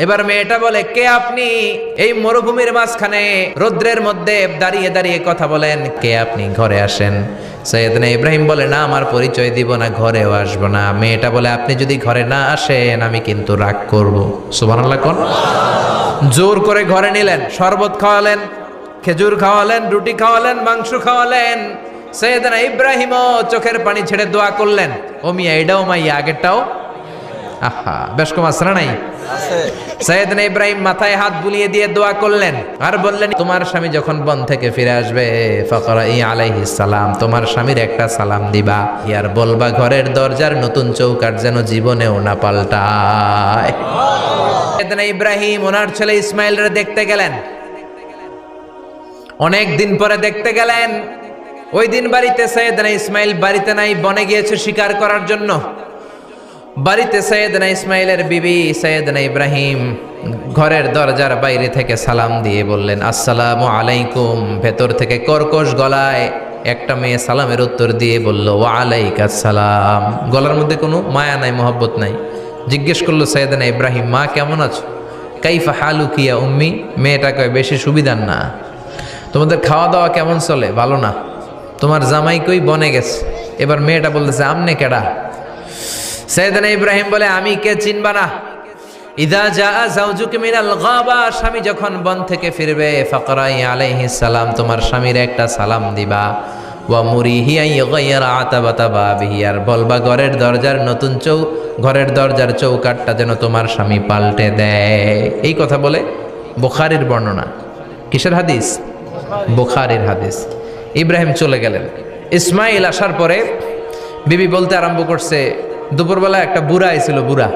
এবার মেয়েটা বলে, কে আপনি? এই মরুভূমির মাঝখানে রৌদ্রের মধ্যে দাঁড়িয়ে দাঁড়িয়ে কথা বলেন, কে আপনি? ঘরে আসেন। সৈয়দনা ইব্রাহিম বলে, না, আমার পরিচয় দিব না, ঘরেও আসবো না। মেয়েটা বলে, আপনি যদি ঘরে না আসেন আমি কিন্তু রাগ করব। সুবহানাল্লাহ কোন। জোর করে ঘরে নিলেন, শরবত খাওয়ালেন, খেজুর খাওয়ালেন, রুটি খাওয়ালেন, মাংস খাওয়ালেন। সৈয়দনা ইব্রাহিমও চোখের পানি ছেড়ে দোয়া করলেন, ও মিয়া, এটাও মাইয়া, আগেরটাও। আহা, বেশ কম আসরা নাই। সৈয়দনা ইব্রাহিম মাথায় হাত বুলিয়ে দিয়ে দোয়া করলেন আর বললেন, তোমার স্বামী যখন বন থেকে ফিরে আসবে ফাকরাই আলাইহিস সালাম, তোমার স্বামীর একটা সালাম দিবা, আর বলবা ঘরের দরজার নতুন চৌকাঠ যেন জীবনেও না পাল্টায়। সৈয়দনা ইব্রাহিম ওনার ছেলে ইসমাইলরে দেখতে গেলেন, অনেক দিন পরে দেখতে গেলেন। ওই দিন বাড়িতে সৈয়দনা ইসমাইল বাড়িতে নাই, বনে গিয়েছে শিকার করার জন্য। বাড়িতে সৈয়দনা ইসমাইলের বিবি সৈয়দনা ইব্রাহিম ঘরের দরজার বাইরে থেকে সালাম দিয়ে বললেন, আসসালামু আলাইকুম। ভেতর থেকে কর্কশ গলায় একটা মেয়ে সালামের উত্তর দিয়ে বলল, ওয়া আলাইকাস সালাম। গলার মধ্যে কোনো মায়া নাই, মহব্বত নাই। জিজ্ঞেস করলো সৈয়দনা ইব্রাহিম, মা কেমন আছো? কাইফা হালুকি ইয়া উম্মি। মেয়েটা কয়, বেশি সুবিধার না। তোমাদের খাওয়া দাওয়া কেমন চলে? ভালো না। তোমার জামাই কই? বনে গেছে। এবার মেয়েটা বলতেছে, আমনে কেডা? সৈয়দনা ইব্রাহিম বলে, আমি কে চিনবা না? ইদা জাআ যাওজুকা মিনাল গাবা, স্বামী যখন বন থেকে ফিরবে, ফাকরাই আলাইহিস সালাম, তোমার স্বামীর একটা সালাম দিবা। ওয়া মুরিহি আন ইগাইরা আতাবাতা বাবিহি, আর বলবা ঘরের দরজার চৌকাঠটা যেন তোমার স্বামী পাল্টে দেয়। এই কথা বলে বুখারীর বর্ণনা। কিসের হাদিস? বুখারীর হাদিস। ইব্রাহিম চলে গেলেন। ইসমাইল আসার পরে বিবি বলতে আরম্ভ করছে, দুপুরবেলা একটা বুড়া আইছিল। বুড়া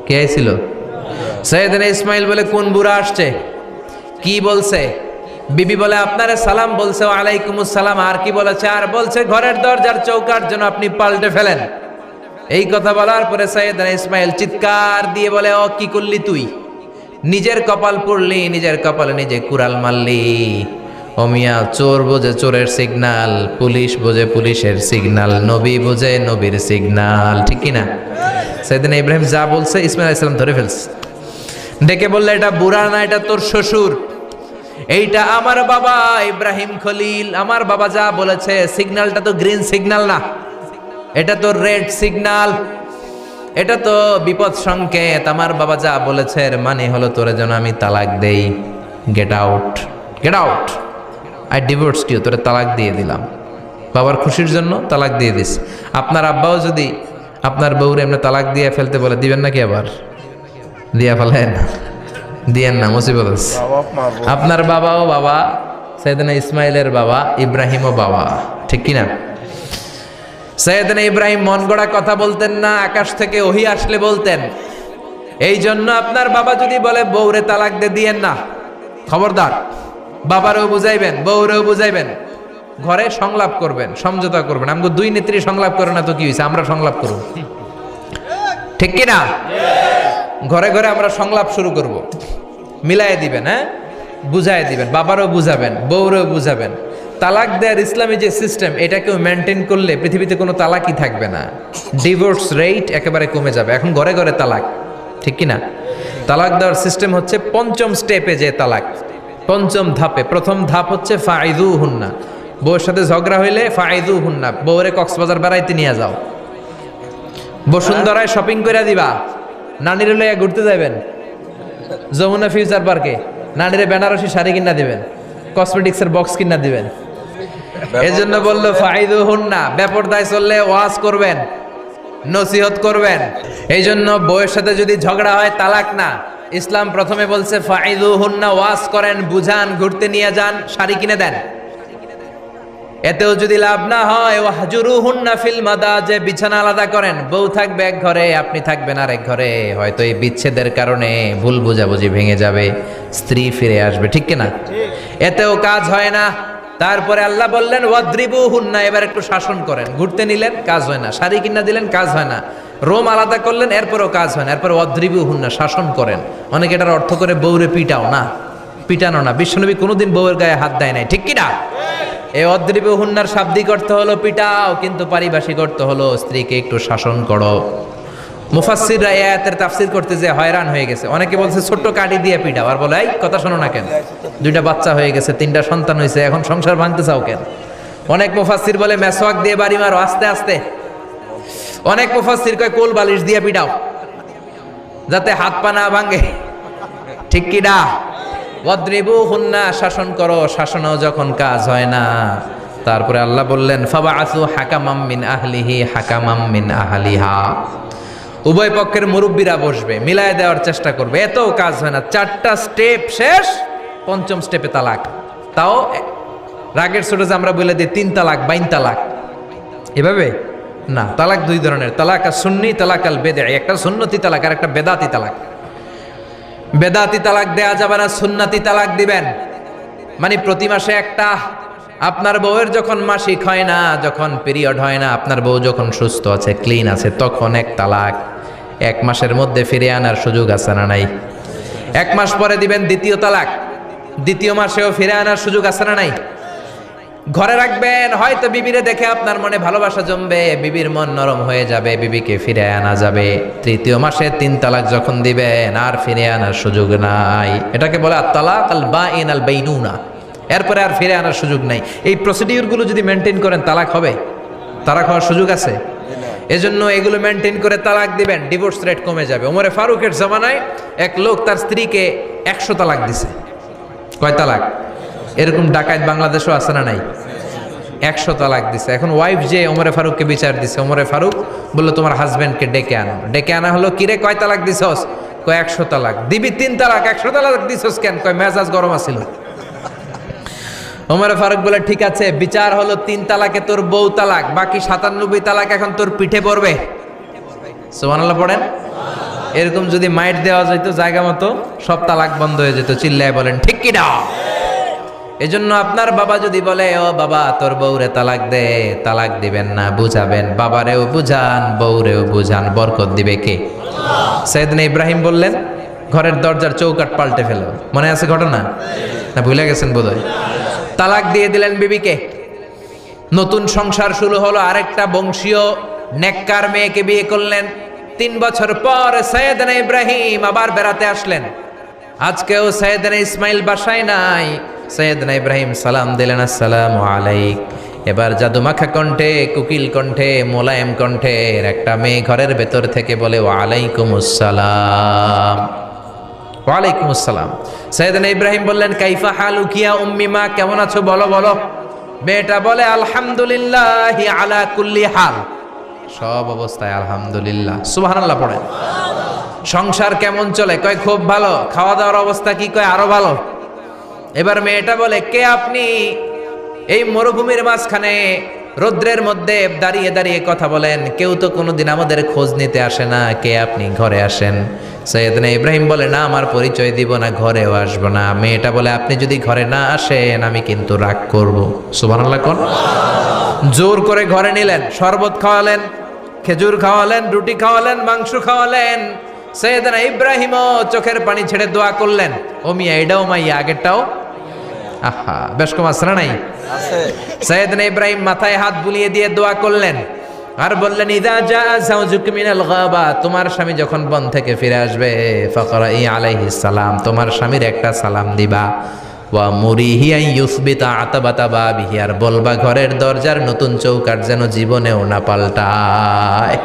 কে আইছিল? সৈয়দনা ইসমাইল বলে, কোন বুড়া আসছে? কি বলছে? বিবি বলে, আপনারে সালাম বলছে। ওয়া আলাইকুমুস সালাম। আর কি বলেছে? আর বলছে ঘরের দরজার চৌকাঠ যেন আপনি পাল্টে ফেলেন। এই কথা বলার পরে সৈয়দনা ইসমাইল চিৎকার দিয়ে বলে, ও কি করলি তুই? নিজের কপাল পুড়লি, নিজের কপালে নিজে কুড়াল মারলি। ও মিয়া, চোর বোঝে চোরের সিগনাল, পুলিশ বোঝে পুলিশের সিগনাল, নবী বোঝে নবীর সিগনাল, ঠিক কিনা? সেদিন ইব্রাহিম যা বলছে ইসমাইল আলাইহিস সালাম ধরে ফেলছে। ডেকে বললে, এটা বুড়া না, এটা তোর শ্বশুর, এইটা আমার বাবা ইব্রাহিম খলিল। আমার বাবা যা বলেছে, সিগন্যালটা তো গ্রিন সিগন্যাল না, এটা তো রেড সিগন্যাল, এটা তো বিপদ সংকেত। আমার বাবা যা বলেছে এর মানে হলো তোরে যেন আমি তালাক দেই। Get out, get out, I divorced you, তোরে তালাক দিয়ে দিলাম। বাবার খুশির জন্য তালাক দিয়ে দিস। আপনার আব্বাও যদি আপনার বউরে এমনি তালাক দিয়ে ফেলতে বলে, দিবেন নাকি? আবার দিয়া ফেলেন, দিয়েন না, মুসিবত আছে। আপনার বাবাও বাবা, সৈয়দনা ইসমাইলের বাবা, ইব্রাহিমও বাবা, ঠিক কিনা? সৈয়দনা ইব্রাহিম মন গড়া কথা বলতেন না, আকাশ থেকে ওহী আসলে বলতেন। এই জন্য আপনার বাবা যদি বলে বউরে তালাক দিয়েন না, খবরদার, বাবারেও বুঝাইবেন, বউরেও বুঝাইবেন, ঘরে সংলাপ করবেন, সমঝোতা করবেন। আমাকে দুই নেত্রী সংলাপ করে না তো কি হয়েছে, আমরা সংলাপ করব, ঠিক কিনা? ঘরে ঘরে আমরা সংলাপ শুরু করব, মিলাই দিবেন, হ্যাঁ, বুঝাই দিবেন, বাবারও বুঝাবেন, বউরেও বুঝাবেন। তালাক দেওয়ার ইসলামী যে সিস্টেম, এটাকেও মেনটেন করলে পৃথিবীতে কোনো তালাকই থাকবে না। ডিভোর্স রেট একেবারে কমে যাবে। এখন ঘরে ঘরে তালাক, ঠিক কিনা? তালাক দেওয়ার সিস্টেম হচ্ছে পঞ্চম স্টেপে যে তালাক, পঞ্চম ধাপে। প্রথম ধাপ হচ্ছে ফাইদু হুন্না, বউয়ের সাথে ঝগড়া হইলে ফাইদু হুন্না, বউরে কক্সবাজার বেড়াইতে নিয়ে যাও, বসুন্ধরায় শপিং করে দিবা, নানির লইয়া ঘুরতে যাবেন যমুনা ফিউচার পার্কে, নানিরে বেনারসি শাড়ি কিনা দিবেন, কসমেটিক্সের বক্স কিনা দিবেন। এই জন্য বললো ফাইদু হুন্না, বেপরদায় চললে ওয়াজ করবেন, নসিহত করবেন। এই জন্য বউয়ের সাথে যদি ঝগড়া হয় তালাক না, ইসলাম প্রথমে বলছে ফাইদু হুন্না, ওয়াজ করেন, বুঝান, ঘুরতে নিয়ে যান, শাড়ি কিনে দেন। এতেও যদি লাভ না হয়, ওয়াহজুরুহুন্না ফিল মাদাজি, বিছানা আলাদা করেন, বউ থাকবে এক ঘরে, আপনি থাকবেন আরেক ঘরে। হয়তো এই বিচ্ছেদের কারণে ভুল বোঝাবুঝি ভেঙে যাবে, স্ত্রী ফিরে আসবে, ঠিক কিনা? এতেও কাজ হয় না। তারপরে আল্লাহ বললেন ওয়াদ্রিবুহুন্না, এবার একটু শাসন করেন। ঘুরতে নিলেন, কাজ হয় না, শাড়ি কিনা দিলেন, কাজ হয় না, রোম আলাদা করলেন, এরপরও কাজ হয় না, এরপর ওয়াদ্রিবুহুন্না, শাসন করেন। অনেকে এটার অর্থ করে বউরে পিটাও না, পিটানো না। বিশ্বনবী কোনোদিন বউয়ের গায়ে হাত দেয় নাই, ঠিক কিনা? এই ওয়াদ্রিবুহুন্নার শাব্দিক অর্থ হলো পিটাও, কিন্তু পারিভাষিক অর্থ হলো স্ত্রীকে একটু শাসন করো। মুফাসসিররা এই আয়াতের তাফসীর করতে যে হয়রান হয়ে গেছে। অনেকে বলছে ছোট্ট কাঠি দিয়ে পিটাও, আর বলে এই কথা শোনো না কেন, দুইটা বাচ্চা হয়ে গেছে, তিনটা সন্তান হয়েছে, এখন সংসার ভাঙতে চাও কেন? অনেক মুফাসসির বলে মেসওয়াক দিয়ে বাড়ি মারো আস্তে আস্তে। অনেক মুফাসসির কয় কোল বালিশ দিয়ে পিটাও যাতে হাত পা না ভাঙে। ঠিক কি না? ওয়াদরিবুহুন্না, শাসন করো, শাসনও যখন কাজ হয় না, তারপরে আল্লাহ বললেন ফাবাআসু হাকামাম মিন আহলিহি হাকামাম মিন আহলিহা, উভয় পক্ষের মুরব্বীরা বসবে, মিলায় দেওয়ার চেষ্টা করবে, এতও কাজ হয় না, 4টা স্টেপ শেষ, 5ম স্টেপে তালাক। তাও রাগের ছোট যে আমরা বলে দিই 3 তালাক 22 তালাক, এভাবে না। তালাক 2 ধরনের, তালাক আর সুন্নি, তালাক আল বেদঈ। একটা সুন্নতি তালাক আর একটা বেদাতি তালাক। বেদাতি তালাক দেয়া যাবে না, সুন্নতি তালাক দিবেন। মানে প্রতি মাসে একটা, আপনার বউয়ের যখন মাসিক হয় না, যখন পিরিয়ড হয় না, আপনার বউ যখন সুস্থ আছে, ক্লিন আছে, তখন এক তালাক। 1 মাসের মধ্যে ফিরে আনার সুযোগ আছে না নাই? 1 মাস পরে দিবেন দ্বিতীয় তালাক, 2য় মাসেও ফিরে আনার সুযোগ আছে না নাই? ঘরে রাখবেন, হয়তো বিবিরে দেখে আপনার মনে ভালোবাসা জমবে, বিবির মন নরম হয়ে যাবে, বিবিকে ফিরে আনা যাবে। 3য় মাসে 3 তালাক যখন দিবেন, আর ফিরে আনার সুযোগ নাই। এটাকে বলে আত-তালাক আল বাঈন আল বাইনুনা। এরপরে আর ফিরে আনার সুযোগ নাই। এই প্রসিডিউরগুলো যদি মেনটেন করেন, তালাক হবে? তালাক হওয়ার সুযোগ আছে? এজন্য এগুলো মেনটেন করে তালাক দিবেন, ডিভোর্স রেট কমে যাবে। ওমরে ফারুকের জামানায় এক লোক তার স্ত্রীকে 100 তালাক দিছে। কয় তালাক? এরকম ডাকাত বাংলাদেশও আছে না নাই? 100 তালাক দিছে। এখন ওয়াইফ যে ওমরে ফারুককে বিচার দিছে, ওমরে ফারুক বলল তোমার হাজবেন্ডকে ডেকে আনো। ডেকে আনা হলো, কিরে কয় তালাক দিছস? কয় 100 তালাক। দিবি 3 তালাক, 100 তালাক দিছস কেন? কয় মেজাজ গরম আছিল। ওমরে ফারুক বলে ঠিক আছে, বিচার হলো 3 তালাকে তোর বউ তালাক, বাকি 97 তালাক এখন তোর পিঠে পড়বে। সুবহানাল্লাহ পড়েন। এরকম যদি মাইট দেওয়া যেত জায়গা মতো, সব তালাক বন্ধ হয়ে যেত। চিল্লায় বলেন ঠিক কি না? এজন্য আপনার বাবা যদি বলে ও বাবা তোর বউরে তালাক দে, তালাক দিবেন না, বুঝাবেন। বাবারেও বুঝান, বউরেও বুঝান, বরকত দিবে কে? সাইয়েদনা ইব্রাহিম বললেন ঘরের দরজার চৌকাঠ পাল্টে ফেলো। মনে আছে ঘটনা? না ভুলে গেছেন বোধহয়? তালাক দিয়ে দিলেন বিবিকে। নতুন সংসার শুরু হলো, আরেকটা বংশীয় নেককার মেয়েকে বিয়ে করলেন। 3 বছর পর সাইয়েদনা ইব্রাহিম আবার বেড়াতে আসলেন। আজকেও সাইয়েদনা ইসমাইল বাসায় নাই। সাইয়েদনা ইব্রাহিম সালাম দিলেন, আসসালামু আলাইক। এবার জাদুমাখা কণ্ঠে, কুকিল কণ্ঠে, মোলায়েম কণ্ঠের একটা মেয়ে ঘরের ভেতর থেকে বলে ওয়ালাইকুমুস সালাম। ওয়ালাইকুমুস সালাম। সাইয়েদনা ইব্রাহিম বললেন কাইফা হালুকি ইয়া উম্মি, মা কেমন আছো বলো বলো। মেয়েটা বলে আলহামদুলিল্লাহি আলা কুল্লি হাল, সব অবস্থায় আলহামদুলিল্লাহ। সুবহানাল্লাহ পড়েন। সংসার কেমন চলে? কয় খুব ভালো। খাওয়া দাওয়ার অবস্থা কি? কয় আরো ভালো। এবার মেয়েটা বলে কে আপনি? এই মরুভূমির মাঝখানে রৌদ্রের মধ্যে দাঁড়িয়ে দাঁড়িয়ে কথা বলেন, কেউ তো কোনোদিন আমাদের খোঁজ নিতে আসে না, কে আপনি? ঘরে আসেন। সাইয়েদনা ইব্রাহিম বলে না, আমার পরিচয় দিব না, ঘরেও আসবো না। মেয়েটা বলে আপনি যদি ঘরে না আসেন আমি কিন্তু রাগ করব। সুবহানাল্লাহ কোন। জোর করে ঘরে নিলেন, শরবত খাওয়ালেন, খেজুর খাওয়ালেন, রুটি খাওয়ালেন, মাংস খাওয়ালেন। সাইয়েদনা ইব্রাহিমও চোখের পানি ছেড়ে দোয়া করলেন, ও মিয়া এটাও মাইয়া আগেরটাও। আহা, বেশ কম আছে না নাই? সাইয়েদনা ইব্রাহিম মাথায় হাত বুলিয়ে দিয়ে দোয়া করলেন আর বললেন ইদা জা যাওজুক মিনাল গাবা, তোমার স্বামী যখন বন থেকে ফিরে আসবে, ফাকরাই আলাইহিস সালাম, তোমার স্বামীর একটা সালাম দিবা। ওয়া মুরিহি আন ইউসবিতা আতাবাতা বাবিহি, আর বলবা ঘরের দরজার নতুন চৌকাঠ যেন জীবনেও না পাল্টায়।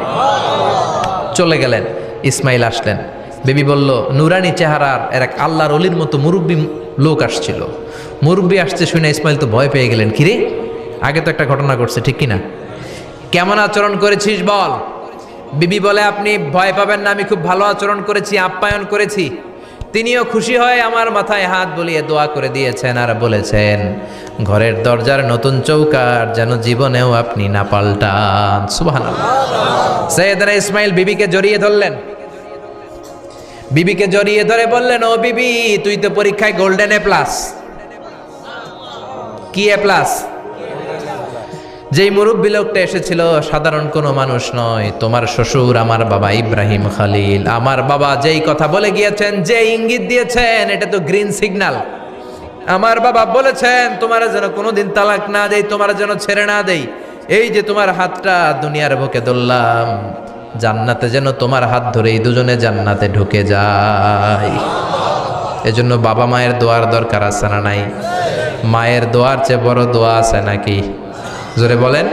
চলে গেলেন। ইসমাইল আসলেন। বেবি বলল নুরানি চেহারার এক আল্লাহর ওলির মতো মুরব্বী লোক আসছিল। মুরব্বী আসছে শুনে ইসমাইল তো ভয় পেয়ে গেলেন, কিরে আগে তো একটা ঘটনা ঘটছে, ঠিক কিনা? কেমন আচরণ করেছিস বল। বিবি বলে আপনি ভয় পাবেন না, আমি খুব ভালো আচরণ করেছি, আপ্যায়ন করেছি। তিনিও খুশি হয়ে আমার মাথায় হাত বুলিয়ে দোয়া করে দিয়েছেন আর বলেছেন ঘরের দরজার নতুন চৌকাঠ যেন জীবনেও আপনি না পাল্টান। সুবহানাল্লাহ। সাইয়েদনা ইসমাইল বিবিকে জড়িয়ে ধরলেন। বিবিকে জড়িয়ে ধরে বললেন ও বিবি, তুই তো পরীক্ষায় গোল্ডেন এ প্লাস। কি এ প্লাস? যেই মুরব্বী লোকটা এসেছিল সাধারণ কোনো মানুষ নয়, তোমার শ্বশুর আমার বাবা ইব্রাহিম খালিল। আমার বাবা যেই কথা বলে গিয়েছেন, যে ইঙ্গিত দিয়েছেন, এটা তো গ্রিন সিগন্যাল। আমার বাবা বলেছেন তোমার যেন কোনোদিন তালাক না দেই, তোমার যেন ছেড়ে না দেই। এই যে তোমার হাতটা দুনিয়ার বুকে ধরলাম, জান্নাতে যেন তোমার হাত ধরে এই দুজনে জান্নাতে ঢুকে যায়। এজন্য বাবা মায়ের দোয়ার দরকার আছে না নাই? মায়ের দোয়ার চেয়ে বড় দোয়া আছে নাকি? জোরে বলেন।